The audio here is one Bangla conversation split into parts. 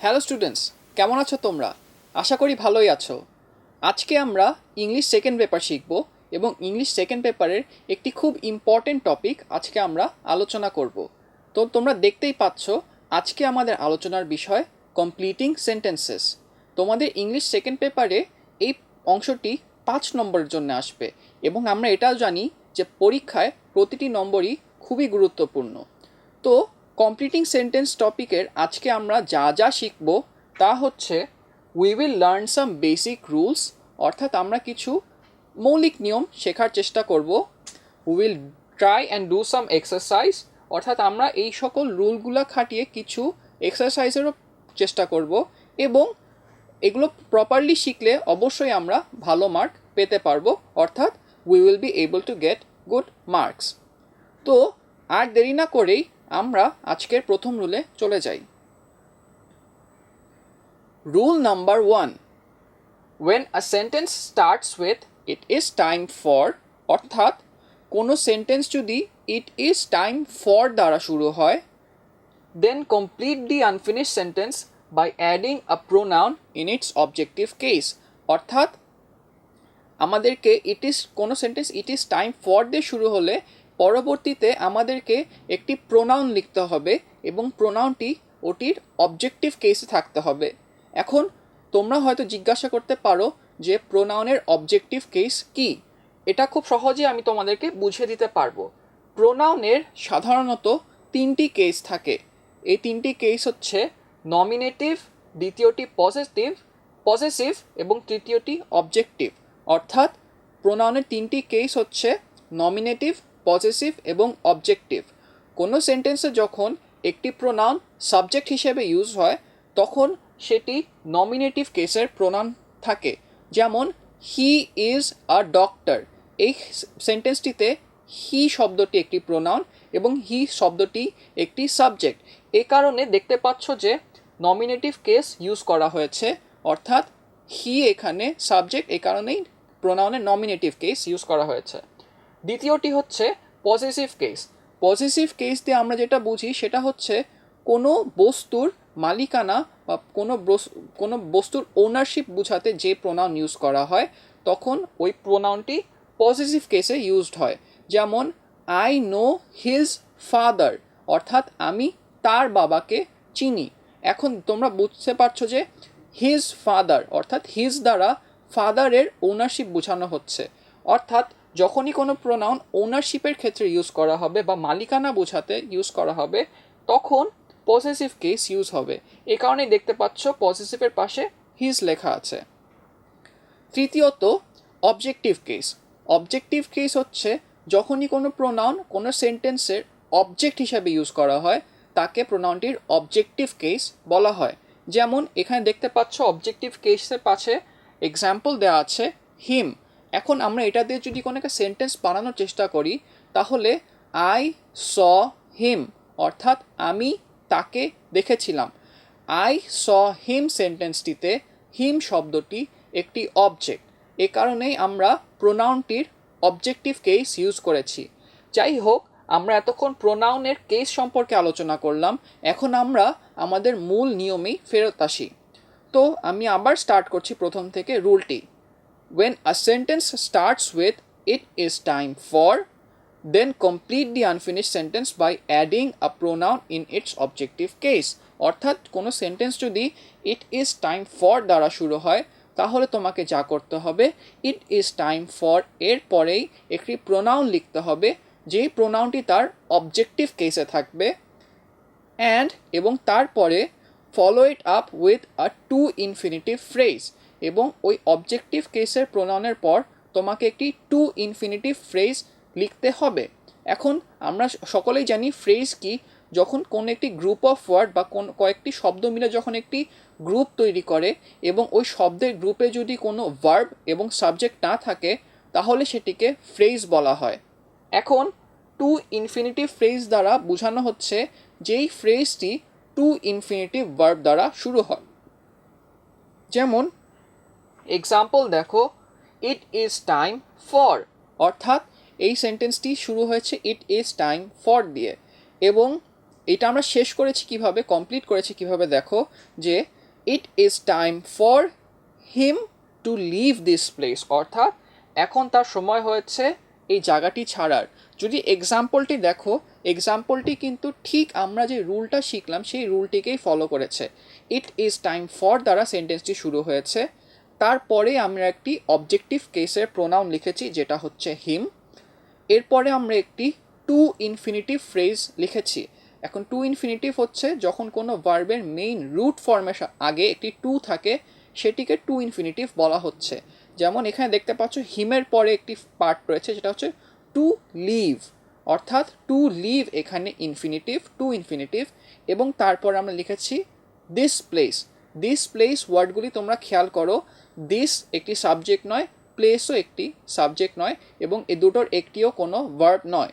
হ্যালো স্টুডেন্টস, কেমন আছো তোমরা? আশা করি ভালোই আছো। আজকে আমরা ইংলিশ সেকেন্ড পেপার শিখব এবং ইংলিশ সেকেন্ড পেপারের একটি খুব ইম্পর্টেন্ট টপিক আজকে আমরা আলোচনা করব। তো তোমরা দেখতেই পাচ্ছ আজকে আমাদের আলোচনার বিষয় কমপ্লিটিং সেন্টেন্সেস। তোমাদের ইংলিশ সেকেন্ড পেপারে এই অংশটি 5 নম্বরের জন্য আসবে এবং আমরা এটাও জানি যে পরীক্ষায় প্রতিটি নম্বরই খুবই গুরুত্বপূর্ণ। তো কমপ্লিটিং সেন্টেন্স টপিকের আজকে আমরা যা যা শিখব তা হচ্ছে we will learn some basic rules, অর্থাৎ আমরা কিছু মৌলিক নিয়ম শেখার চেষ্টা করব। We will try and do some exercise, অর্থাৎ আমরা এই সকল রুলগুলো খাটিয়ে কিছু এক্সারসাইজেরও চেষ্টা করব এবং এগুলো প্রপারলি শিখলে অবশ্যই আমরা ভালো মার্ক পেতে পারবো, অর্থাৎ we will be able to get good marks. তো আর দেরি না করেই আমরা আজকের প্রথম রুলে চলে যাই। Rule number 1, when a sentence starts with it is time for, অর্থাৎ কোনো সেন্টেন্স যদি it is time for দ্বারা শুরু হয়, then complete the unfinished sentence by adding a pronoun in its objective case, অর্থাৎ আমাদেরকে কোনো sentence it is time for দিয়ে শুরু হলে পরবর্তীতে আমাদেরকে একটি প্রোনাউন লিখতে হবে এবং প্রোনাউনটি ওটির অবজেক্টিভ কেসে থাকতে হবে। এখন তোমরা হয়তো জিজ্ঞাসা করতে পারো যে প্রোনাউনের অবজেক্টিভ কেস কি। এটা খুব সহজে আমি তোমাদেরকে বুঝিয়ে দিতে পারবো। প্রোনাউনের সাধারণত 3টি কেস থাকে। এই 3টি কেস হচ্ছে নমিনেটিভ, দ্বিতীয়টি পসেসিভ এবং তৃতীয়টি অবজেক্টিভ। অর্থাৎ প্রোনাউনের 3টি কেস হচ্ছে নমিনেটিভ, পসেসিভ এবং অবজেক্টিভ। কোনো সেন্টেন্সে যখন একটি প্রোনাউন সাবজেক্ট হিসেবে ইউজ হয় তখন সেটি নমিনেটিভ কেসের প্রোনাউন থাকে। যেমন হি ইজ আ ডক্টর, এই সেন্টেন্সটিতে হি শব্দটি একটি প্রোনাউন এবং হি শব্দটি একটি সাবজেক্ট। এ কারণে দেখতে পাচ্ছ যে নমিনেটিভ কেস ইউজ করা হয়েছে, অর্থাৎ হি এখানে সাবজেক্ট, এই কারণেই প্রোনাউনের নমিনেটিভ কেস ইউজ করা হয়েছে। দ্বিতীয়টি হচ্ছে পসেসিভ কেস। পসেসিভ কেস দিয়ে আমরা যেটা বুঝি সেটা হচ্ছে কোনো বস্তুর মালিকানা বা কোনো বস্তুর ওনারশিপ বোঝাতে যে প্রোনাউন ইউজ করা হয় তখন ওই প্রোনাউনটি পসেসিভ কেসে ইউজড হয়। যেমন আই নো হিজ ফাদার, অর্থাৎ আমি তার বাবাকে চিনি। এখন তোমরা বুঝতে পারছো যে হিজ ফাদার অর্থাৎ হিজ দ্বারা ফাদারের ওনারশিপ বোঝানো হচ্ছে। অর্থাৎ যখনই কোনো প্রোনাউন ওনারশিপের ক্ষেত্রে ইউজ করা হবে বা মালিকানা বোঝাতে ইউজ করা হবে তখন পসেসিভ কেস ইউজ হবে। এই কারণেই দেখতে পাচ্ছ পসেসিভের পাশে হিজ লেখা আছে। তৃতীয়ত অবজেক্টিভ কেস। অবজেক্টিভ কেস হচ্ছে যখনই কোনো প্রোনাউন কোনো সেন্টেন্সের অবজেক্ট হিসাবে ইউজ করা হয় তাকে প্রোনাউনটির অবজেক্টিভ কেস বলা হয়। যেমন এখানে দেখতে পাচ্ছ অবজেক্টিভ কেসের পাশে এক্সাম্পল দেওয়া আছে হিম। এখন আমরা এটা দিয়ে যদি কোনো একটা সেন্টেন্স বানানোর চেষ্টা করি তাহলে আই স হিম, অর্থাৎ আমি তাকে দেখেছিলাম। আই স হিম সেন্টেন্সটিতে হিম শব্দটি একটি অবজেক্ট, এ কারণেই আমরা প্রোনাউনটির অবজেক্টিভ কেস ইউজ করেছি। যাই হোক, আমরা এতক্ষণ প্রোনাউনের কেস সম্পর্কে আলোচনা করলাম, এখন আমরা আমাদের মূল নিয়মেই ফেরত আসি। তো আমি আবার স্টার্ট করছি প্রথম থেকে রুলটি। When a sentence starts with it is time for, then complete the unfinished sentence by adding a pronoun in its objective case, অর্থাৎ কোনো সেন্টেন্স যদি it is time for দ্বারা শুরু হয় তাহলে তোমাকে যা করতে হবে it is time for এর পরেই একটি প্রোনাউন লিখতে হবে যেই প্রোনাউনটি তার অবজেক্টিভ কেসে থাকবে এবং তারপরে follow it up with a to infinitive phrase, এবং ওই অবজেক্টিভ কেসের প্রোনাউনের পর তোমাকে একটি টু ইনফিনিটিভ ফ্রেজ লিখতে হবে। এখন আমরা সকলেই জানি ফ্রেজ কি। যখন কোনো একটি গ্রুপ অফ ওয়ার্ড বা কয়েকটি শব্দ মিলে যখন একটি গ্রুপ তৈরি করে এবং ওই শব্দের গ্রুপে যদি কোনো ভার্ব এবং সাবজেক্ট না থাকে তাহলে সেটিকে ফ্রেজ বলা হয়। এখন টু ইনফিনিটিভ ফ্রেজ দ্বারা বোঝানো হচ্ছে যেই ফ্রেজটি টু ইনফিনিটিভ ভার্ব দ্বারা শুরু হয়। যেমন এক্সাম্পল দেখো, ইট ইজ টাইম ফর, অর্থাৎ এই সেন্টেন্সটি শুরু হয়েছে ইট ইজ টাইম ফর দিয়ে এবং এটা আমরা শেষ করেছি কিভাবে, কমপ্লিট করেছি কিভাবে দেখো যে it is time for him to leave this place, অর্থাৎ এখন তার সময় হয়েছে এই জায়গাটি ছাড়ার। যদি এক্সাম্পলটি দেখো, এক্সাম্পলটি কিন্তু ঠিক আমরা যে রুলটা শিখলাম সেই রুলটিকেই ফলো করেছে। ইট ইজ টাইম ফর দ্বারা সেন্টেন্সটি শুরু হয়েছে, তারপরে আমরা একটি অবজেক্টিভ কেসের প্রোনাউন লিখেছি যেটা হচ্ছে হিম, এরপরে আমরা একটি টু ইনফিনিটিভ ফ্রেজ লিখেছি। এখন টু ইনফিনিটিভ হচ্ছে যখন কোনো ভার্বের মেইন রুট ফর্মের আগে একটি টু থাকে সেটিকে টু ইনফিনিটিভ বলা হচ্ছে। যেমন এখানে দেখতে পাচ্ছ হিমের পরে একটি পার্ট রয়েছে যেটা হচ্ছে টু লিভ, অর্থাৎ টু লিভ এখানে ইনফিনিটিভ, টু ইনফিনিটিভ, এবং তারপর আমরা লিখেছি দিস প্লেস। দিস প্লেস ওয়ার্ডগুলি তোমরা খেয়াল করো, দিস একটি সাবজেক্ট নয়, প্লেসও একটি সাবজেক্ট নয়, এবং এ দুটোর একটিও কোনো ভার্ব নয়।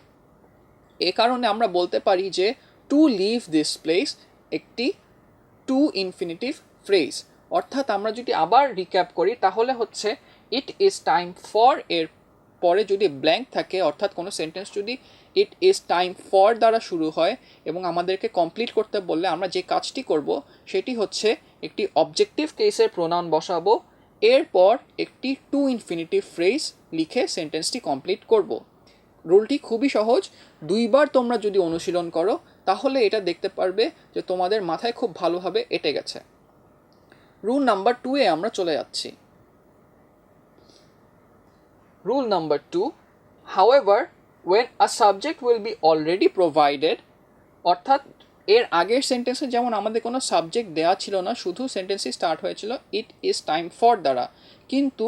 এ কারণে আমরা বলতে পারি যে টু লিভ দিস প্লেস একটি টু ইনফিনিটিভ ফ্রেজ। অর্থাৎ আমরা যদি আবার রিক্যাপ করি তাহলে হচ্ছে ইট ইজ টাইম ফর এর পরে যদি ব্ল্যাঙ্ক থাকে, অর্থাৎ কোনো সেন্টেন্স যদি ইট ইজ টাইম ফর দ্বারা শুরু হয় এবং আমাদেরকে কমপ্লিট করতে বললে আমরা যে কাজটি করব সেটি হচ্ছে একটি অবজেক্টিভ কেসের প্রোনাউন বসাবো, এরপর একটি টু ইনফিনিটিভ ফ্রেজ লিখে সেন্টেন্সটি কমপ্লিট করব। রুলটি খুবই সহজ, দুইবার তোমরা যদি অনুশীলন করো তাহলে এটা দেখতে পারবে যে তোমাদের মাথায় খুব ভালোভাবে এঁটে গেছে। রুল নাম্বার 2 এ আমরা চলে যাচ্ছি। Rule number 2, however when a subject will be already provided, অর্থাৎ এর আগের সেন্টেন্সে যেমন আমাদের কোনো সাবজেক্ট দেওয়া ছিল না, শুধু সেন্টেন্সই স্টার্ট হয়েছিল ইট ইজ টাইম ফর দ্বারা, কিন্তু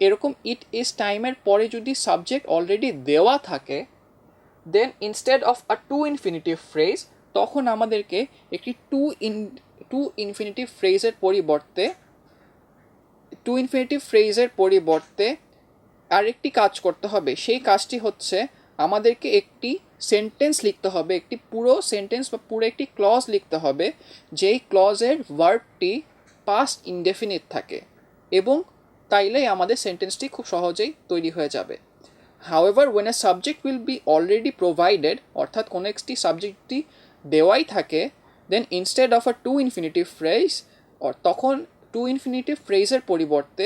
এরকম ইট ইজ টাইমের পরে যদি সাবজেক্ট অলরেডি দেওয়া থাকে then instead of a to infinitive phrase, তখন আমাদেরকে একটি টু ইনফিনিটিভ ফ্রেজের পরিবর্তে আরেকটি কাজ করতে হবে। সেই কাজটি হচ্ছে আমাদেরকে একটি সেন্টেন্স লিখতে হবে, একটি পুরো সেন্টেন্স বা পুরো একটি ক্লজ লিখতে হবে যেই ক্লজের ভার্বটি পাস্ট ইনডেফিনিট থাকে, এবং তাইলেই আমাদের সেন্টেন্সটি খুব সহজেই তৈরি হয়ে যাবে। However, when a subject will be already provided, অর্থাৎ কোনো একটি সাবজেক্টটি দেওয়াই থাকে, then instead of a two infinitive phrase, তখন টু ইনফিনিটিভ ফ্রেজের পরিবর্তে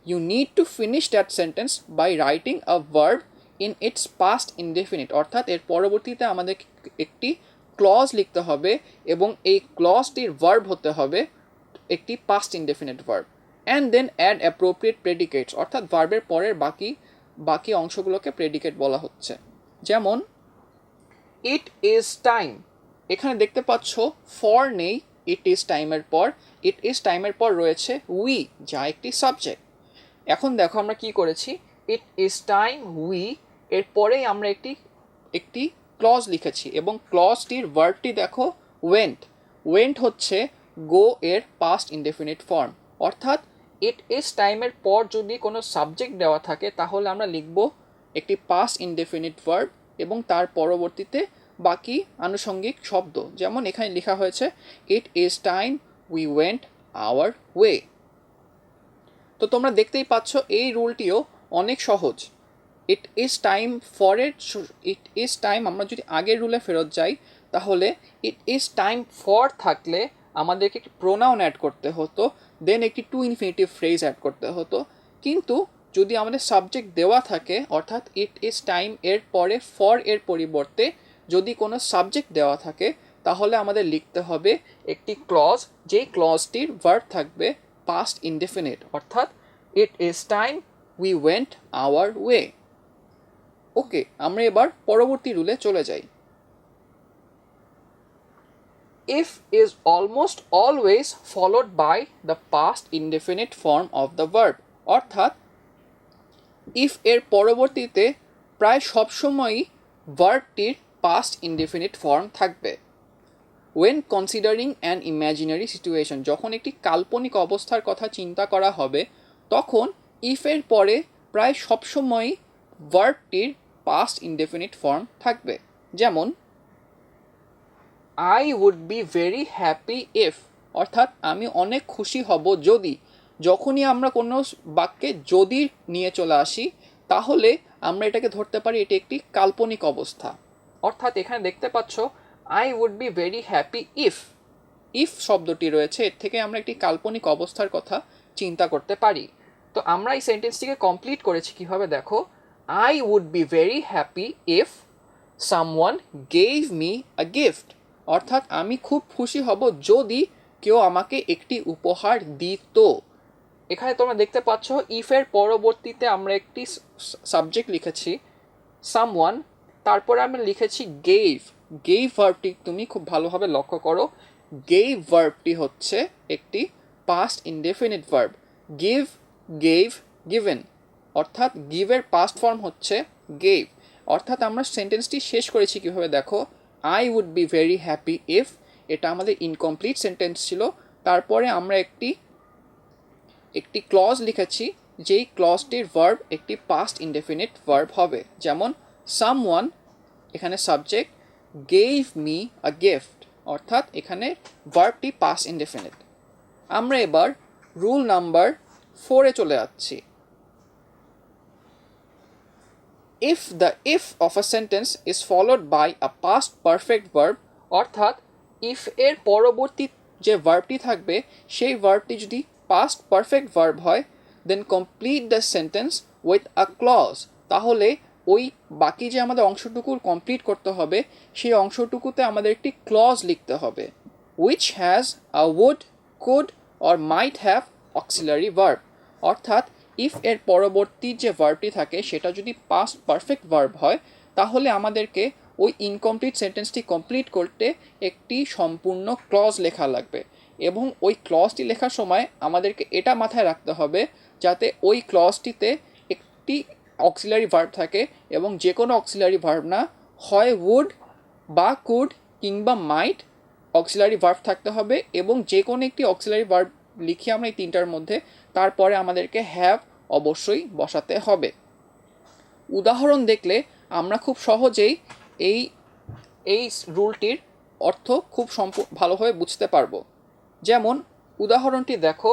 you need to finish that sentence by writing a verb in its past indefinite, অর্থাৎ এর পরবর্তীতে আমাদের একটি ক্লজ লিখতে হবে এবং এই ক্লজটির ভার্ব হতে হবে একটি past indefinite verb, and then add appropriate predicates, অর্থাৎ ভার্বের পরের বাকি অংশগুলোকে প্রেডিকেট বলা হচ্ছে। যেমন ইট ইজ টাইম, এখানে দেখতে পাচ্ছ ফর নেই, ইট ইজ টাইমের পর, ইট ইজ টাইমের পর রয়েছে উই যা একটি সাবজেক্ট। এখন দেখো আমরা কি করেছি, ইট ইজ টাইম উই এর পরেই আমরা একটি ক্লজ লিখেছি এবং ক্লজটির ভার্বটি দেখো ওয়েন্ট হচ্ছে গো এর পাস্ট ইনডেফিনিট ফর্ম। অর্থাৎ ইট ইজ টাইমের পর যদি কোনো সাবজেক্ট দেওয়া থাকে তাহলে আমরা লিখব একটি পাস্ট ইনডেফিনিট ভার্ব এবং তার পরবর্তীতে বাকি আনুষঙ্গিক শব্দ, যেমন এখানে লেখা হয়েছে ইট is time we went our way. তো তোমরা দেখতেই পাচ্ছ এই রুলটিও অনেক সহজ। ইট ইজ টাইম আমরা যদি আগের রুলে ফেরত যাই তাহলে ইট ইজ টাইম ফর থাকলে আমাদেরকে একটি প্রোনাউন অ্যাড করতে হতো, দেন একটি টু ইনফিনিটিভ ফ্রেজ অ্যাড করতে হতো। কিন্তু যদি আমাদের সাবজেক্ট দেওয়া থাকে, অর্থাৎ ইট ইজ টাইম এর পরে ফর এর পরিবর্তে যদি কোনো সাবজেক্ট দেওয়া থাকে তাহলে আমাদের লিখতে হবে একটি ক্লজ, যেই ক্লজটির ভার্ব থাকবে পাস্ট ইনডেফিনিট, অর্থাৎ it is time we went our way. Okay, আমরা এবার পরবর্তী রুলে চলে যাই। If is almost always followed by the past indefinite form of the verb, অর্থাৎ if এর পরবর্তীতে প্রায় সবসময়ই ভার্বটির পাস্ট ইনডেফিনিট ফর্ম থাকবে। when considering an imaginary situation, যখন একটি কাল্পনিক অবস্থার কথা চিন্তা করা হবে তখন if এর পরে প্রায় সবসময়ই ভার্বটির পাস্ট ইনডেফিনিট ফর্ম থাকবে। যেমন I would be very happy if, অর্থাৎ আমি অনেক খুশি হব যদি, যখনই আমরা কোনো বাক্যে যদি নিয়ে চলে আসি তাহলে আমরা এটাকে ধরতে পারি এটি একটি কাল্পনিক অবস্থা। অর্থাৎ এখানে দেখতে পাচ্ছ I would be very happy if, if শব্দটি রয়েছে এর থেকে আমরা একটি কাল্পনিক অবস্থার কথা চিন্তা করতে পারি। তো আমরা এই সেন্টেন্সটিকে কমপ্লিট করেছি কিভাবে দেখো, I would be very happy if someone gave me a gift, অর্থাৎ আমি খুব খুশি হব যদি কেউ আমাকে একটি উপহার দিত। এখানে তোমরা দেখতে পাচ্ছ ইফের পরবর্তীতে আমরা একটি সাবজেক্ট লিখেছি সামওয়ান, তারপরে আমরা লিখেছি গেভ। গেভ ভার্বটি তুমি খুব ভালোভাবে লক্ষ্য করো, গেভ ভার্বটি হচ্ছে একটি past indefinite verb. Give, gave, given, অর্থাৎ গিভের পাস্ট ফর্ম হচ্ছে গেভ। অর্থাৎ আমরা সেন্টেন্সটি শেষ করেছি কীভাবে দেখো, I would be very happy if, এটা আমাদের ইনকমপ্লিট সেন্টেন্স ছিল। তারপরে আমরা একটি ক্লজ লিখেছি, যেই ক্লজটির ভার্ব একটি পাস্ট ইনডেফিনিট ভার্ব হবে, যেমন সামওয়ান এখানে subject, gave me a gift, অর্থাৎ এখানে ভার্বটি পাস্ট ইনডেফিনিট। আমরা এবার রুল নাম্বার 4-এ চলে যাচ্ছি। If the if of a sentence is followed by a past perfect verb, অর্থাৎ if এর পরবর্তী যে ভার্বটি থাকবে সেই ভার্বটি যদি পাস্ট পারফেক্ট ভার্ব হয়, then complete the sentence with a clause, তাহলে ওই বাকি যে আমাদের অংশটুকু কমপ্লিট করতে হবে সেই অংশটুকুতে আমাদের একটি ক্লজ লিখতে হবে, which has a would, could or might have auxiliary verb, অর্থাৎ ইফ এর পরবর্তী যে ভার্বটি থাকে সেটা যদি পাস্ট পারফেক্ট ভার্ব হয়, তাহলে আমাদেরকে ওই ইনকমপ্লিট সেন্টেন্সটি কমপ্লিট করতে একটি সম্পূর্ণ ক্লজ লেখা লাগবে। এবং ওই ক্লজটি লেখার সময় আমাদেরকে এটা মাথায় রাখতে হবে যাতে ওই ক্লজটিতে একটি অক্সিলারি ভার্ব থাকে, এবং যে কোনো অক্সিলারি ভার্ব না, হয় উড বা কুড কিংবা মাইট অক্সিলারি ভার্ব থাকতে হবে, এবং যে কোনো একটি অক্সিলারি ভার্ব লিখি আমরা এই তিনটার মধ্যে, তারপরে আমাদেরকে হ্যাভ অবশ্যই বসাতে হবে। উদাহরণ দেখলে আমরা খুব সহজেই এই রুলটির অর্থ খুব ভালোভাবে বুঝতে পারবো। যেমন উদাহরণটি দেখো,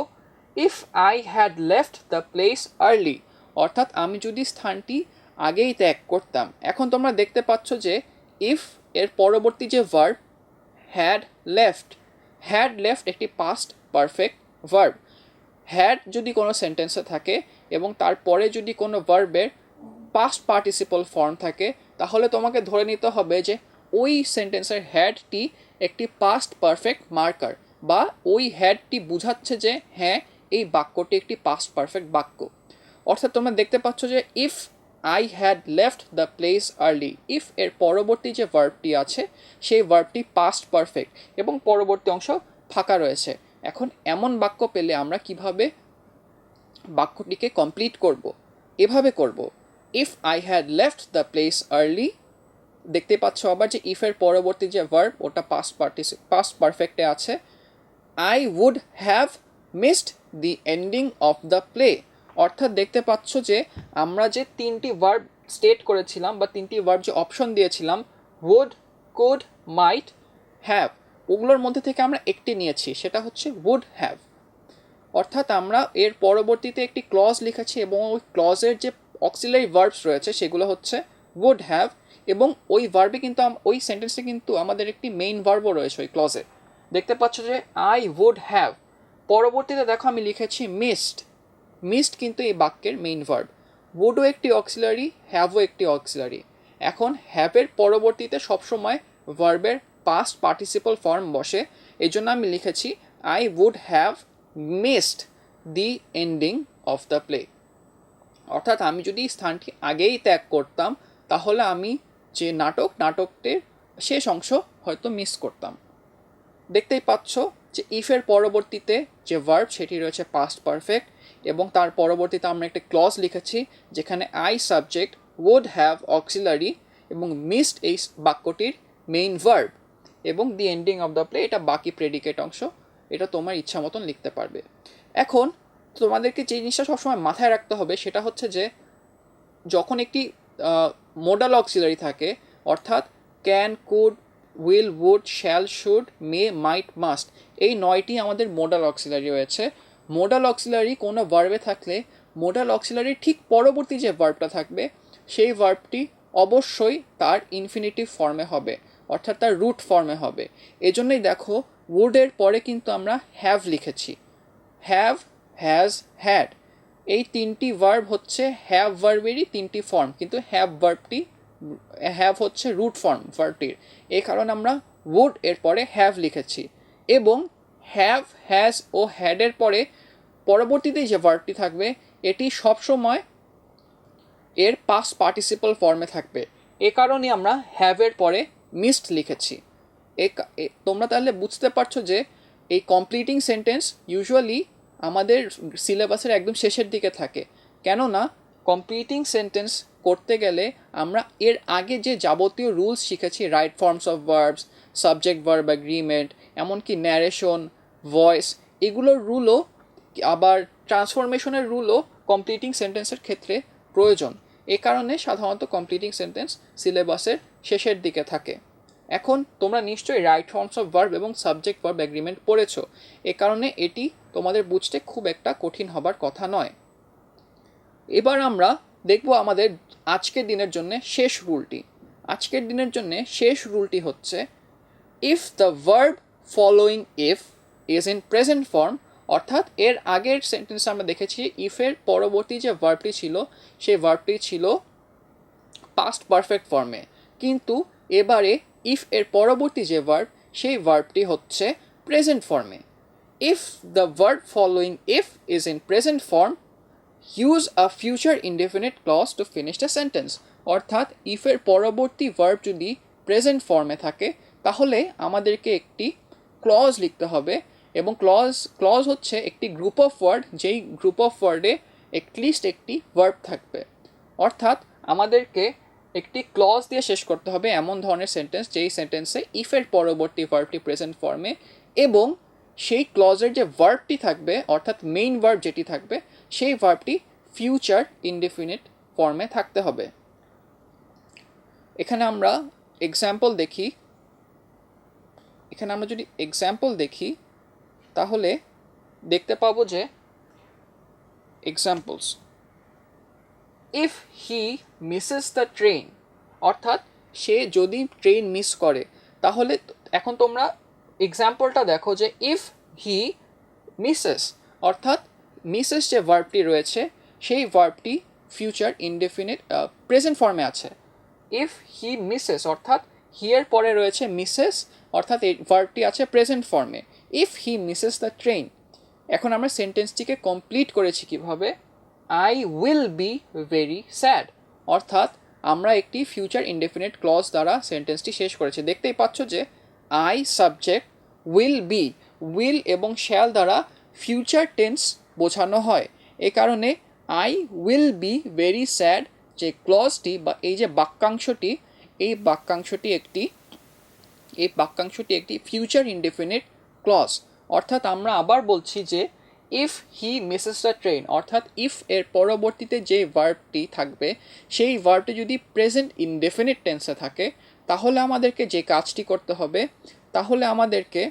if I had left the place early, অর্থাৎ আমি যদি স্থানটি আগেই ত্যাগ করতাম। এখন তোমরা দেখতে পাচ্ছ যে ইফ এর পরবর্তী যে ভার্ব হ্যাড লেফট একটি পাস্ট পারফেক্ট ভার্ব। হ্যাড যদি কোনো সেন্টেন্সে থাকে এবং তারপরে যদি কোনো ভার্বের পাস্ট পার্টিসিপল ফর্ম থাকে, তাহলে তোমাকে ধরে নিতে হবে যে ওই সেন্টেন্সের হ্যাডটি একটি পাস্ট পারফেক্ট মার্কার, বা ওই হ্যাডটি বোঝাচ্ছে যে হ্যাঁ এই বাক্যটি একটি পাস্ট পারফেক্ট বাক্য। অর্থাৎ তোমরা দেখতে পাচ্ছ যে if I had left the place early, if এর পরবর্তী যে ভার্বটি আছে সেই ভার্বটি পাস্ট পারফেক্ট এবং পরবর্তী অংশ ফাঁকা রয়েছে। এখন এমন বাক্য পেলে আমরা কিভাবে বাক্যটিকে কমপ্লিট করব? এভাবে করব, if I had left the place early. দেখতে পাচ্ছ আবার যে ইফের পরবর্তী যে ভার্ব ওটা পাস্ট পারফেক্টে আছে। I would have missed the ending of the play, অর্থাৎ দেখতে পাচ্ছ যে আমরা যে তিনটি ভার্ব স্টেট করেছিলাম বা তিনটি ভার্ব যে অপশন দিয়েছিলাম, would, could, might, have, ওগুলোর মধ্যে থেকে আমরা একটি নিয়েছি, সেটা হচ্ছে would have। অর্থাৎ আমরা এর পরবর্তীতে একটি ক্লজ লিখেছি এবং ওই ক্লজের যে অক্সিলারি ভার্বস রয়েছে সেগুলো হচ্ছে would have, এবং ওই ভার্বে কিন্তু ওই সেন্টেন্সে কিন্তু আমাদের একটি মেইন ভার্বও রয়েছে ওই ক্লজে। দেখতে পাচ্ছ যে আই উড হ্যাভ, পরবর্তীতে দেখো আমি লিখেছি মিসড কিন্তু এই বাক্যের মেইন ভার্ব। উডও একটি অক্সিলারি, হ্যাভও একটি অক্সিলারি। এখন হ্যাভের পরবর্তীতে সবসময় ভার্বের পাস্ট পার্টিসিপল ফর্ম বসে, এই জন্য আমি লিখেছি I would have missed the ending of the play. অর্থাৎ আমি যদি স্থানটি আগেই ত্যাগ করতাম তাহলে আমি যে নাটকটির শেষ অংশ হয়তো মিস করতাম। দেখতেই পাচ্ছ যে ইফের পরবর্তীতে যে ভার্ব সেটি রয়েছে পাস্ট পারফেক্ট, এবং তার পরবর্তীতে আমরা একটা ক্লজ লিখেছি যেখানে I subject, would have auxiliary এবং মিসড এই বাক্যটির মেইন ভার্ব, এবং the ending of the play এটা বাকি প্রেডিকেট অংশ। এটা তোমার ইচ্ছা মতন লিখতে পারবে। এখন তোমাদেরকে যে জিনিসটা সবসময় মাথায় রাখতে হবে সেটা হচ্ছে যে যখন একটি মোডাল অক্সিলারি থাকে, অর্থাৎ can, could, will, would, shall, should, may, might, must, এই 9টি আমাদের মোডাল অক্সিলারি রয়েছে। মোডাল অক্সিলারি কোনো ভার্বে থাকলে মোডাল অক্সিলারির ঠিক পরবর্তী যে ভার্বটা থাকবে সেই ভার্বটি অবশ্যই তার ইনফিনিটিভ ফর্মে হবে, অর্থাৎ তার রুট ফর্মে হবে। এজন্যই দেখো উডের পরে কিন্তু আমরা হ্যাভ লিখেছি, হ্যাভ, হ্যাজ, হ্যাড, এই তিনটি ভার্ব হচ্ছে হ্যাভ ভার্বেরই তিনটি ফর্ম, কিন্তু হ্যাভ হচ্ছে রুট ফর্ম ভার্বটির, এই কারণে আমরা উড এর পরে হ্যাভ লিখেছি। এবং হ্যাভ, হ্যাজ ও হ্যাডের পরে পরবর্তীতে যে ভার্বটি থাকবে এটি সবসময় এর পাস্ট পার্টিসিপাল ফর্মে থাকবে, এ কারণে আমরা হ্যাভের পরে মিসড লিখেছি। তোমরা তাহলে বুঝতে পারছো যে এই কমপ্লিটিং সেন্টেন্স ইউজুয়ালি আমাদের সিলেবাসের একদম শেষের দিকে থাকে, কেননা কমপ্লিটিং সেন্টেন্স করতে গেলে আমরা এর আগে যে যাবতীয় রুলস শিখেছি, right forms of verbs, subject verb agreement, এমনকি ন্যারেশন, ভয়েস, এগুলোর রুলও আবার ট্রান্সফরমেশনের রুলও কমপ্লিটিং সেন্টেন্সের ক্ষেত্রে প্রয়োজন। এ কারণে সাধারণত কমপ্লিটিং সেন্টেন্স সিলেবাসের শেষের দিকে থাকে। এখন তোমরা নিশ্চয়ই রাইট ফর্মস অফ ভার্ব এবং সাবজেক্ট ভার্ব এগ্রিমেন্ট পড়েছো, এ কারণে এটি তোমাদের বুঝতে খুব একটা কঠিন হবার কথা নয়। এবার আমরা দেখব আমাদের আজকের দিনের জন্য শেষ রুলটি। আজকের দিনের জন্য শেষ রুলটি হচ্ছে if the verb following if is in present form, অর্থাৎ এর আগের সেন্টেন্সে আমরা দেখেছি ইফের পরবর্তী যে ভার্বটি ছিল সেই ভার্বটি ছিল পাস্ট পারফেক্ট ফর্মে, কিন্তু এবারে ইফ এর পরবর্তী যে ভার্ব সেই ভার্বটি হচ্ছে প্রেজেন্ট ফর্মে। If the verb following if is in present form, use a future indefinite clause to finish the sentence, অর্থাৎ ইফের পরবর্তী ভার্ব যদি প্রেজেন্ট ফর্মে থাকে তাহলে আমাদেরকে একটি ক্লজ লিখতে হবে, এবং ক্লজ হচ্ছে একটি গ্রুপ অফ ওয়ার্ড, যেই গ্রুপ অফ ওয়ার্ডে অ্যাটলিস্ট একটি ভার্ব থাকবে, অর্থাৎ আমাদেরকে একটি ক্লজ দিয়ে শেষ করতে হবে এমন ধরনের সেন্টেন্স যেই সেন্টেন্সে ইফের পরবর্তী ভার্বটি প্রেজেন্ট ফর্মে এবং সেই ক্লজের যে ভার্বটি থাকবে অর্থাৎ মেইন ভার্ব যেটি থাকবে সেই ভার্বটি ফিউচার ইনডেফিনিট ফর্মে থাকতে হবে। এখানে আমরা যদি এক্সাম্পল দেখি তাহলে দেখতে পাবো যে examples, if he misses the train, অর্থাৎ সে যদি ট্রেন মিস করে, তাহলে এখন তোমরা এক্সাম্পলটা দেখো যে ইফ হি মিসেস, অর্থাৎ মিসেস যে ভার্বটি রয়েছে সেই ভার্বটি ফিউচার ইনডেফিনিট প্রেজেন্ট ফর্মে আছে। ইফ হি মিসেস অর্থাৎ হি এর পরে রয়েছে মিসেস, অর্থাৎ এই ভার্বটি আছে প্রেজেন্ট ফর্মে। If he misses the train, এখন আমরা সেন্টেন্সটিকে কমপ্লিট করেছি কিভাবে, I will be very sad, অর্থাৎ আমরা একটি ফিউচার ইনডেফিনিট ক্লজ দ্বারা সেন্টেন্সটি শেষ করেছি। দেখতেই পাচ্ছ যে আই সাবজেক্ট, উইল এবং শ্যাল দ্বারা ফিউচার টেন্স বোঝানো হয়, এ কারণে I will be very sad যে ক্লজটি বা এই যে বাক্যাংশটি, এই বাক্যাংশটি একটি ফিউচার ইনডেফিনিট ক্লজ। অর্থাৎ আমরা আবার বলছি যে if he misses the train, অর্থাৎ ইফ এর পরবর্তীতে যে ভার্বটি থাকবে সেই ভার্বটি যদি প্রেজেন্ট ইনডেফিনিট টেন্সে থাকে তাহলে আমাদেরকে যে কাজটি করতে হবে, তাহলে আমাদেরকে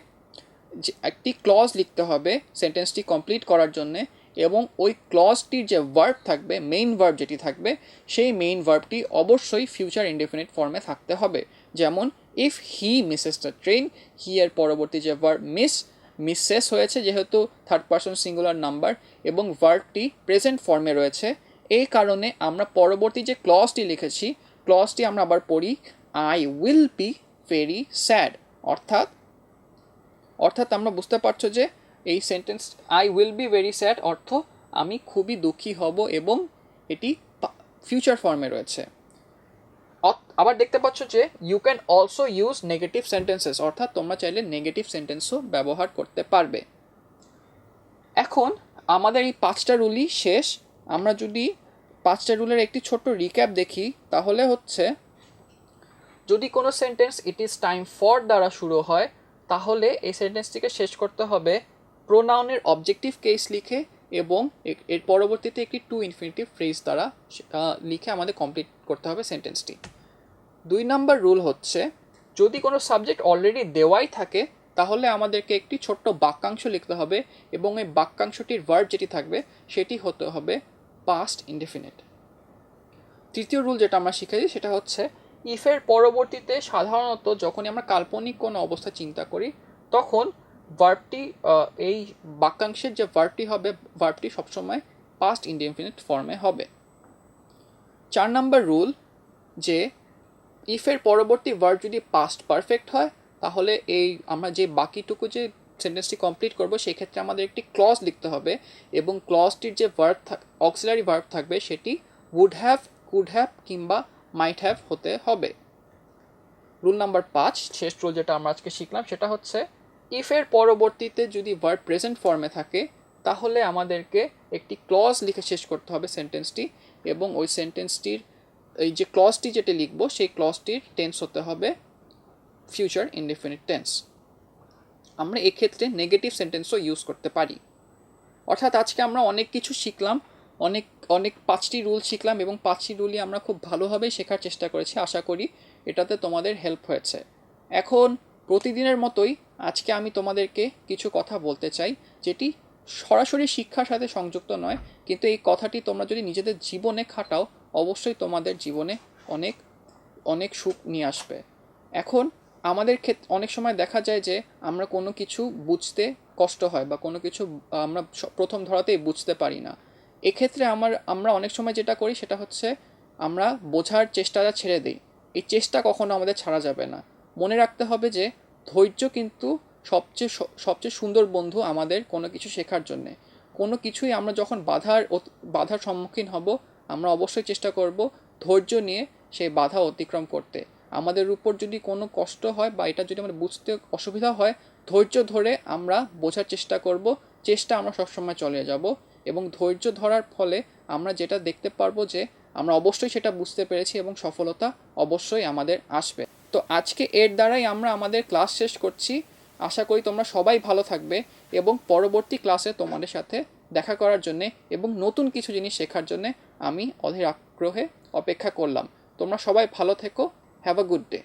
একটি ক্লজ লিখতে হবে সেন্টেন্সটি কমপ্লিট করার জন্যে, এবং ওই ক্লজটির যে ভার্ব থাকবে, মেইন ভার্ব যেটি থাকবে, সেই মেইন ভার্বটি অবশ্যই ফিউচার ইনডেফিনিট ফর্মে থাকতে হবে। যেমন if he misses the train, he এর পরবর্তী যে ভার্ব মিসেস হয়েছে যেহেতু থার্ড পারসন সিঙ্গুলার নাম্বার এবং ভার্বটি প্রেজেন্ট ফর্মে রয়েছে, এই কারণে আমরা পরবর্তী যে ক্লজটি লিখেছি ক্লজটি আমরা আবার পড়ি, I will be very sad, অর্থাৎ আমরা বুঝতে পারছো যে এই sentence I will be very sad অর্থ আমি খুবই দুঃখী হব, এবং এটি ফিউচার ফর্মে রয়েছে। আবার দেখতে পাচ্ছ যে you can also use negative sentences, অর্থাৎ তোমরা চাইলে নেগেটিভ সেন্টেন্সও ব্যবহার করতে পারবে। এখন আমাদের এই 5টা রুলই শেষ। আমরা যদি 5টা রুলের একটি ছোট্ট রিক্যাপ দেখি তাহলে হচ্ছে, যদি কোনো sentence it is time for দ্বারা শুরু হয় তাহলে এই সেন্টেন্সটিকে শেষ করতে হবে প্রোনাউনের অবজেক্টিভ কেস লিখে এবং এর পরবর্তীতে একটি টু ইনফিনিটিভ ফ্রেজ দ্বারা লিখে আমাদের কমপ্লিট করতে হবে সেন্টেন্সটি। 2 নম্বর রুল হচ্ছে, যদি কোনো সাবজেক্ট অলরেডি দেওয়াই থাকে তাহলে আমাদেরকে একটি ছোট্ট বাক্যাংশ লিখতে হবে এবং এই বাক্যাংশটির ভার্ব যেটি থাকবে সেটি হতে হবে পাস্ট ইনডেফিনিট। 3য় রুল যেটা আমরা শিখেছি সেটা হচ্ছে, ইফের পরবর্তীতে সাধারণত যখনই আমরা কাল্পনিক কোনো অবস্থা চিন্তা করি তখন ভার্বটি এই বাক্যাংশের যে ভার্বটি হবে, ভার্বটি সবসময় পাস্ট ইনডেফিনিট ফর্মে হবে। 4 নম্বর রুল যে ইফের পরবর্তী ভার্ব যদি পাস্ট পারফেক্ট হয় তাহলে এই আমরা যে বাকিটুকু যে সেন্টেন্সটি কমপ্লিট করব সেই ক্ষেত্রে আমাদের একটি ক্লজ লিখতে হবে এবং ক্লজটির যে ভার্ব অক্সিলারি ভার্ব থাকবে সেটি উড হ্যাভ, কুড হ্যাভ কিংবা মাইট হ্যাভ হতে হবে। রুল নাম্বার 5, শেষ রুল যেটা আমরা আজকে শিখলাম সেটা হচ্ছে ইফের পরবর্তীতে যদি ভার্ব প্রেজেন্ট ফর্মে থাকে তাহলে আমাদেরকে একটি ক্লজ লিখে শেষ করতে হবে সেন্টেন্সটি, এবং ওই সেন্টেন্সটির এই যে ক্লজটি যেটা লিখব সেই ক্লজটির টেন্স হতে হবে ফিউচার ইনডেফিনিট টেন্স। আমরা এক্ষেত্রে নেগেটিভ সেন্টেন্সও ইউজ করতে পারি। অর্থাৎ আজকে আমরা অনেক কিছু শিখলাম, অনেক অনেক 5টি রুল শিখলাম এবং 5টি রুলই আমরা খুব ভালোভাবে শেখার চেষ্টা করেছি। আশা করি এটাতে তোমাদের হেল্প হয়েছে। এখন প্রতিদিনের মতোই আজকে আমি তোমাদেরকে কিছু কথা বলতে চাই যেটি সরাসরি শিক্ষার সাথে সংযুক্ত নয়, কিন্তু এই কথাটি তোমরা যদি নিজেদের জীবনে খাটাও অবশ্যই তোমাদের জীবনে অনেক অনেক সুখ নিয়ে আসবে। এখন আমাদের ক্ষেত্রে অনেক সময় দেখা যায় যে আমরা কোনো কিছু বুঝতে কষ্ট হয় বা কোনো কিছু আমরা প্রথম ধরাতেই বুঝতে পারি না। এক্ষেত্রে আমরা অনেক সময় যেটা করি সেটা হচ্ছে আমরা বোঝার চেষ্টাটা ছেড়ে দিই। এই চেষ্টা কখনো আমাদের ছাড়া যাবে না। মনে রাখতে হবে যে ধৈর্য কিন্তু সবচেয়ে সুন্দর বন্ধু আমাদের কোনো কিছু শেখার জন্যে। কোনো কিছুই আমরা যখন বাধার সম্মুখীন হব আমরা অবশ্যই চেষ্টা করব ধৈর্য নিয়ে সেই বাধা অতিক্রম করতে। আমাদের উপর যদি কোনো কষ্ট হয় বা এটা যদি আমরা বুঝতে অসুবিধা হয়, ধৈর্য ধরে আমরা বোঝার চেষ্টা করব, চেষ্টা আমরা সবসময় চালিয়ে যাব এবং ধৈর্য ধরার ফলে আমরা যেটা দেখতে পারবো যে আমরা অবশ্যই সেটা বুঝতে পেরেছি এবং সফলতা অবশ্যই আমাদের আসবে। তো আজকে এর দ্বারাই আমরা আমাদের ক্লাস শেষ করছি। আশা করি তোমরা সবাই ভালো থাকবে এবং পরবর্তী ক্লাসে তোমাদের সাথে দেখা করার জন্যে এবং নতুন কিছু জিনিস শেখার জন্যে আমি অধীর আগ্রহে অপেক্ষা করলাম। তোমরা সবাই ভালো থেকো। Have a good day.